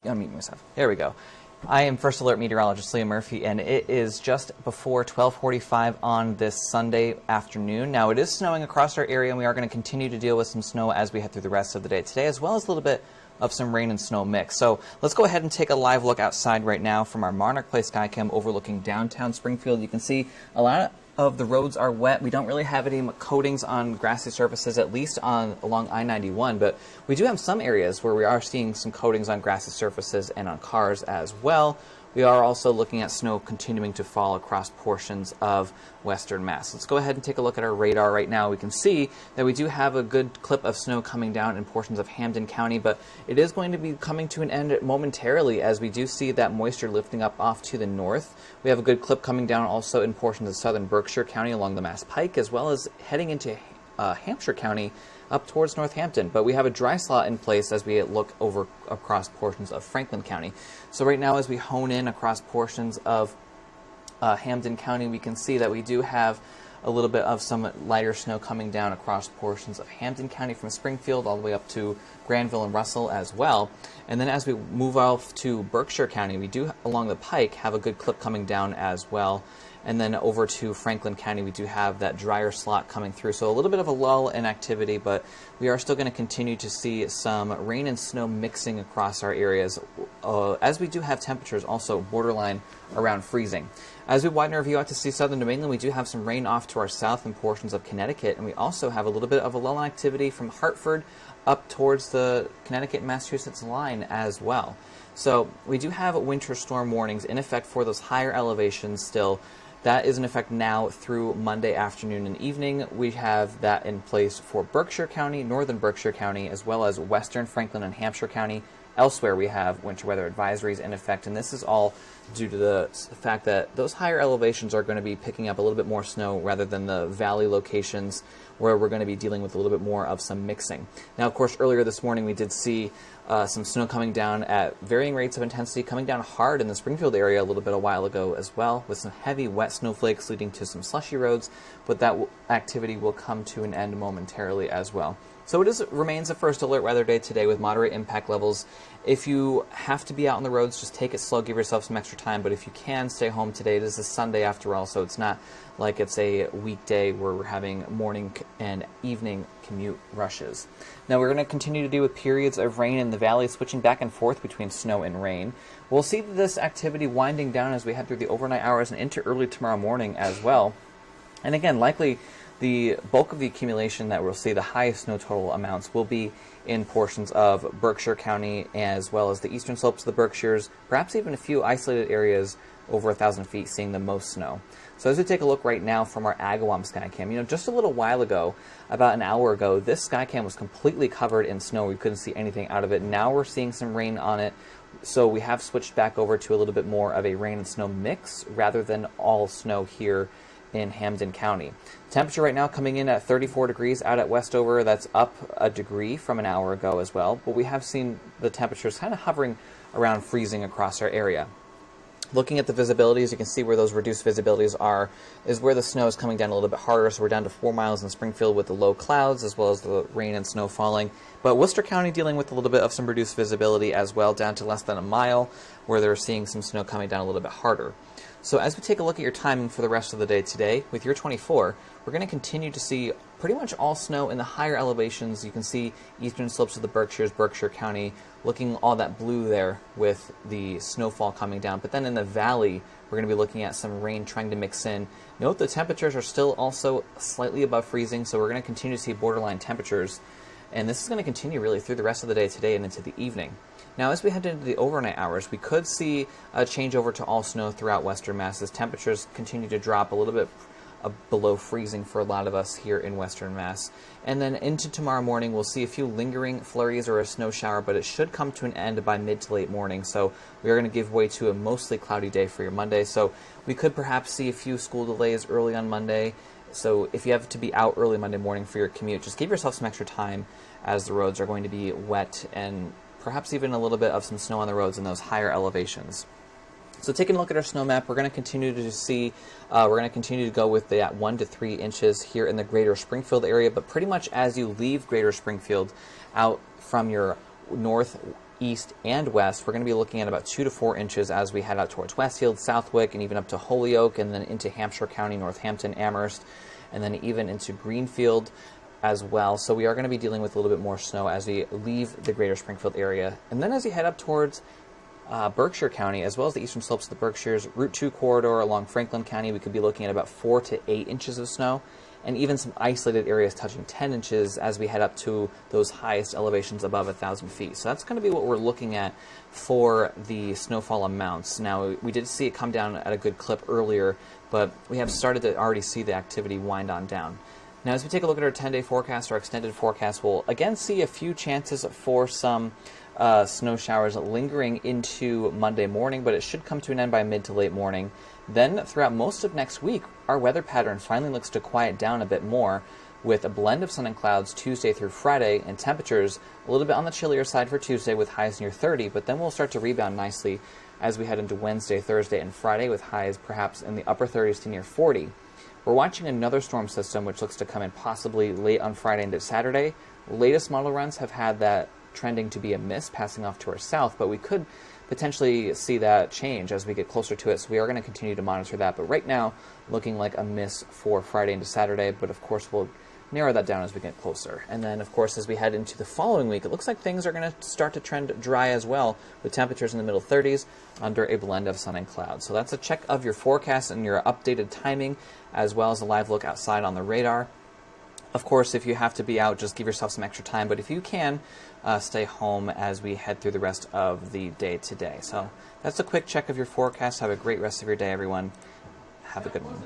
unmute myself. There we go. I am First Alert Meteorologist Liam Murphy, and it is just before 12:45 on this Sunday afternoon. Now, it is snowing across our area, and we are going to continue to deal with some snow as we head through the rest of the day today, as well as a little bit of some rain and snow mix. So let's go ahead and take a live look outside right now from our Monarch Place Skycam overlooking downtown Springfield. You can see a lot of the roads are wet. We don't really have any coatings on grassy surfaces, at least along I-91, but we do have some areas where we are seeing some coatings on grassy surfaces and on cars as well. We are also looking at snow continuing to fall across portions of western Mass. Let's go ahead and take a look at our radar right now. We can see that we do have a good clip of snow coming down in portions of Hampden County, but it is going to be coming to an end momentarily as we do see that moisture lifting up off to the north. We have a good clip coming down also in portions of southern Berkshire County along the Mass Pike, as well as heading into Hampshire County up towards Northampton. But we have a dry slot in place as we look over across portions of Franklin County. So right now, as we hone in across portions of Hampden County, we can see that we do have a little bit of some lighter snow coming down across portions of Hampden County from Springfield all the way up to Granville and Russell as well. And then as we move off to Berkshire County, we do, along the Pike, have a good clip coming down as well. And then over to Franklin County, we do have that drier slot coming through. So a little bit of a lull in activity, but we are still going to continue to see some rain and snow mixing across our areas, as we do have temperatures also borderline around freezing. As we widen our view out to see southern New England, we do have some rain off to our south in portions of Connecticut, and we also have a little bit of a lull in activity from Hartford up towards the Connecticut and Massachusetts line as well. So we do have winter storm warnings in effect for those higher elevations still. That is in effect now through Monday afternoon and evening. We have that in place for Berkshire County, northern Berkshire County, as well as western Franklin and Hampshire County. Elsewhere, we have winter weather advisories in effect, and this is all due to the fact that those higher elevations are going to be picking up a little bit more snow rather than the valley locations where we're going to be dealing with a little bit more of some mixing. Now, of course, earlier this morning we did see some snow coming down at varying rates of intensity, coming down hard in the Springfield area a little bit a while ago as well, with some heavy wet snowflakes leading to some slushy roads, but that activity will come to an end momentarily as well. So it remains a first alert weather day today with moderate impact levels. If you have to be out on the roads, just take it slow, give yourself some extra time, but if you can, stay home today. It is a Sunday after all, so it's not like it's a weekday where we're having morning and evening commute rushes. Now we're going to continue to deal with periods of rain in the valley, switching back and forth between snow and rain. We'll see this activity winding down as we head through the overnight hours and into early tomorrow morning as well. And again, likely the bulk of the accumulation that we'll see, the highest snow total amounts, will be in portions of Berkshire County as well as the eastern slopes of the Berkshires, perhaps even a few isolated areas over 1,000 feet seeing the most snow. So as we take a look right now from our Agawam Skycam, just a little while ago, about an hour ago, this Skycam was completely covered in snow. We couldn't see anything out of it. Now we're seeing some rain on it. So we have switched back over to a little bit more of a rain and snow mix rather than all snow here in Hampden County. Temperature right now coming in at 34 degrees out at Westover. That's up a degree from an hour ago as well, but we have seen the temperatures kind of hovering around freezing across our area. Looking at the visibilities, you can see where those reduced visibilities are, is where the snow is coming down a little bit harder. So we're down to 4 miles in Springfield with the low clouds as well as the rain and snow falling. But Worcester County dealing with a little bit of some reduced visibility as well, down to less than a mile, where they're seeing some snow coming down a little bit harder. So as we take a look at your timing for the rest of the day today, with your 24, we're going to continue to see pretty much all snow in the higher elevations. You can see eastern slopes of the Berkshires, Berkshire County, looking all that blue there with the snowfall coming down. But then in the valley, we're going to be looking at some rain trying to mix in. Note the temperatures are still also slightly above freezing, so we're going to continue to see borderline temperatures. And this is going to continue really through the rest of the day today and into the evening. Now, as we head into the overnight hours, we could see a change over to all snow throughout western Mass as temperatures continue to drop a little bit below freezing for a lot of us here in western Mass. And then into tomorrow morning, we'll see a few lingering flurries or a snow shower, but it should come to an end by mid to late morning. So we are going to give way to a mostly cloudy day for your Monday. So we could perhaps see a few school delays early on Monday. So if you have to be out early Monday morning for your commute, just give yourself some extra time as the roads are going to be wet and perhaps even a little bit of some snow on the roads in those higher elevations. So taking a look at our snow map, we're going to continue to see, we're going to continue to go with that 1 to 3 inches here in the greater Springfield area, but pretty much as you leave greater Springfield out from your east and west, we're going to be looking at about 2 to 4 inches as we head out towards Westfield, Southwick, and even up to Holyoke, and then into Hampshire County, Northampton, Amherst, and then even into Greenfield as well. So we are going to be dealing with a little bit more snow as we leave the greater Springfield area. And then as we head up towards Berkshire County, as well as the eastern slopes of the Berkshires, Route 2 corridor along Franklin County, we could be looking at about 4 to 8 inches of snow, and even some isolated areas touching 10 inches as we head up to those highest elevations above 1,000 feet. So that's going to be what we're looking at for the snowfall amounts. Now, we did see it come down at a good clip earlier, but we have started to already see the activity wind on down. Now, as we take a look at our 10-day forecast, our extended forecast, we'll again see a few chances for some snow showers lingering into Monday morning, but it should come to an end by mid to late morning. Then, throughout most of next week, our weather pattern finally looks to quiet down a bit more, with a blend of sun and clouds Tuesday through Friday, and temperatures a little bit on the chillier side for Tuesday with highs near 30, but then we'll start to rebound nicely as we head into Wednesday, Thursday, and Friday with highs perhaps in the upper 30s to near 40. We're watching another storm system which looks to come in possibly late on Friday into Saturday. Latest model runs have had that trending to be a miss, passing off to our south, but we could potentially see that change as we get closer to it, so we are going to continue to monitor that. But right now, looking like a miss for Friday into Saturday, but of course we'll narrow that down as we get closer. And then, of course, as we head into the following week, it looks like things are going to start to trend dry as well, with temperatures in the middle 30s under a blend of sun and clouds. So that's a check of your forecast and your updated timing, as well as a live look outside on the radar. Of course, if you have to be out, just give yourself some extra time, but if you can, stay home as we head through the rest of the day today. So that's a quick check of your forecast. Have a great rest of your day, everyone. Have a good one.